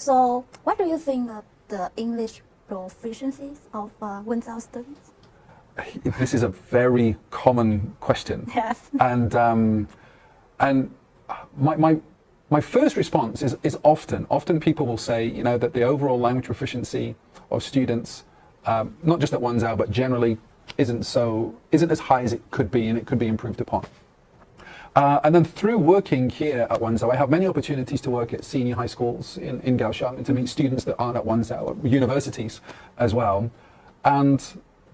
So, what do you think of the English proficiencies of Wenzao students? This is a very common question. Yes. And my first response is often people will say, you know, that the overall language proficiency of students, not just at Wenzao, but generally isn't as high as it could be, and it could be improved upon. And then through working here at Wenzao, I have many opportunities to work at senior high schools in Kaohsiung and to meet students that aren't at Wenzao, at universities as well. And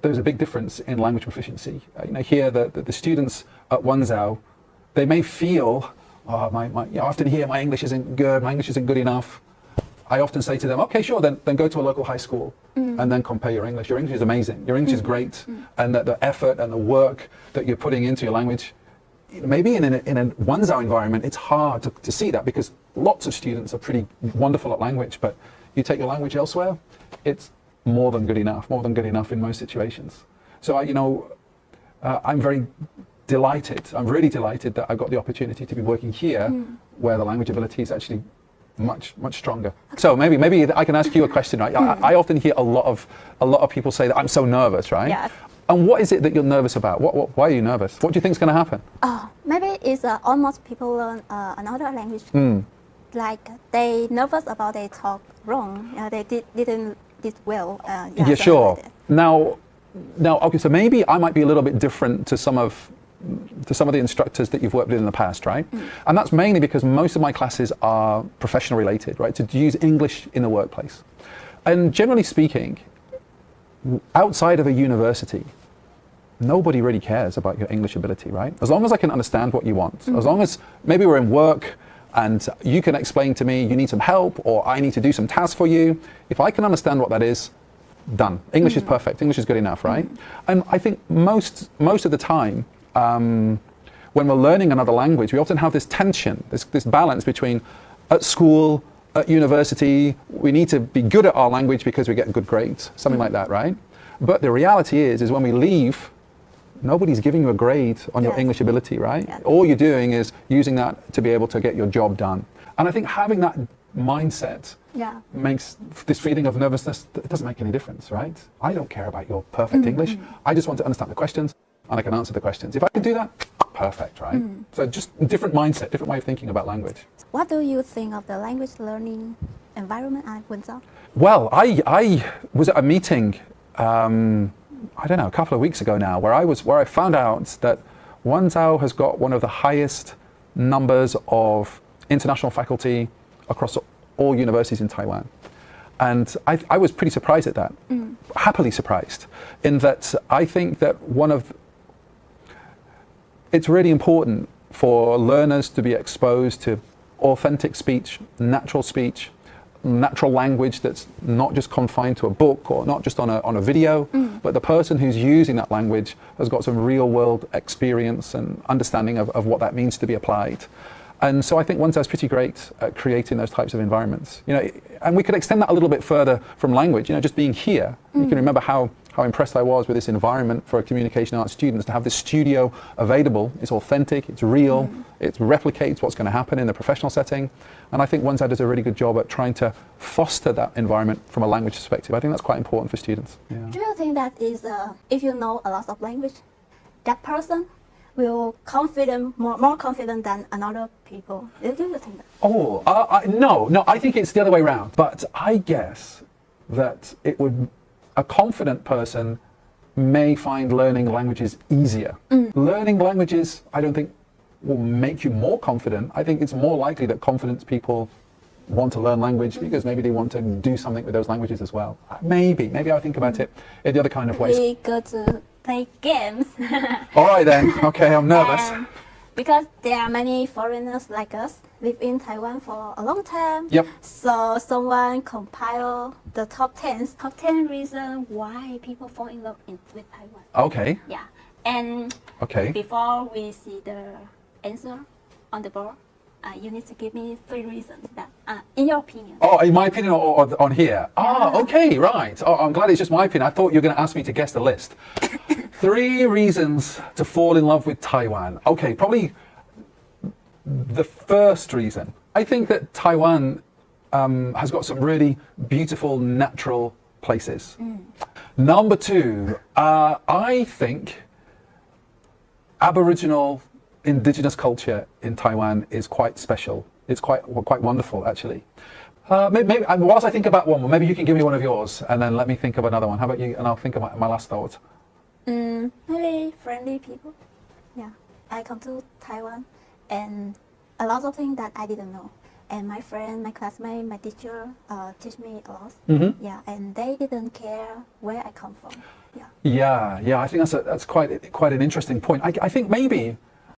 there's a big difference in language proficiency. You know, here the students at Wenzao, they may feel, I often hear my English isn't good, my English isn't good enough. I often say to them, okay, sure, then go to a local high school and then compare your English. Your English is amazing, your English is great, and that the effort and the work that you're putting into your language, maybe in a Wenzao environment, it's hard to see that because lots of students are pretty wonderful at language, but you take your language elsewhere, it's more than good enough in most situations. So, I'm very delighted, I'm really delighted that I've got the opportunity to be working here where the language ability is actually much stronger. So maybe I can ask you a question, right? I often hear a lot of people say that I'm so nervous, right? Yes. And what is it that you're nervous about? Why are you nervous? What do you think is going to happen? Maybe it's almost people learn another language. Like they nervous about they talk wrong. They didn't did well. Yeah, sure. Like now, okay. So maybe I might be a little bit different to some of the instructors that you've worked with in the past, right? And that's mainly because most of my classes are professional related, right? To use English in the workplace. And generally speaking, outside of a university, nobody really cares about your English ability, right? As long as I can understand what you want, as long as maybe we're in work and you can explain to me you need some help or I need to do some tasks for you, if I can understand what that is, done. English is perfect, English is good enough, right? And I think most of the time, when we're learning another language, we often have this tension, this balance between at school, at university, we need to be good at our language because we get good grades, something like that, right? But the reality is when we leave, nobody's giving you a grade on your English ability, right? Yes. All you're doing is using that to be able to get your job done. And I think having that mindset makes this feeling of nervousness, it doesn't make any difference, right? I don't care about your perfect English. I just want to understand the questions and I can answer the questions. If I can do that, perfect, right? So just different mindset, different way of thinking about language. What do you think of the language learning environment at Wenzao? Well, I was at a meeting, I don't know, a couple of weeks ago now, where I found out that Wenzao has got one of the highest numbers of international faculty across all universities in Taiwan. And I was pretty surprised at that, happily surprised, in that I think that it's really important for learners to be exposed to authentic speech, natural language that's not just confined to a book or not just on a video, but the person who's using that language has got some real world experience and understanding of what that means to be applied. And so I think Wenzao is pretty great at creating those types of environments. And we could extend that a little bit further from language, just being here. You can remember how impressed I was with this environment for communication arts students, to have this studio available. It's authentic, it's real, it replicates what's going to happen in the professional setting. And I think Wenzao does a really good job at trying to foster that environment from a language perspective. I think that's quite important for students. Yeah. Do you think that is, if you know a lot of language, that person will more confident than another people? Do you think that? No, I think it's the other way around. But I guess that a confident person may find learning languages easier. Learning languages, I don't think, will make you more confident. I think it's more likely that confident people want to learn language because maybe they want to do something with those languages as well. Maybe I'll think about it in the other kind of ways. We go to play games. All right then. Okay, I'm nervous. Because there are many foreigners like us live in Taiwan for a long time. Yep. So someone compile the top 10 reasons why people fall in love with Taiwan. Okay. Yeah. And before we see the answer on the board, you need to give me 3 reasons that, in your opinion. Oh, in my opinion, or on here? Okay, right. I'm glad it's just my opinion. I thought you were going to ask me to guess the list. 3 reasons to fall in love with Taiwan. Okay, probably the first reason. I think that Taiwan has got some really beautiful natural places. Number two, I think Aboriginal indigenous culture in Taiwan is quite special. It's quite wonderful, actually. Maybe whilst I think about one more, maybe you can give me one of yours, and then let me think of another one. How about you? And I'll think of my last thought. Really friendly people. Yeah, I come to Taiwan, and a lot of things that I didn't know. And my friend, my classmate, my teacher teach me a lot. Yeah, and they didn't care where I come from. Yeah. Yeah. I think that's quite an interesting point. I think maybe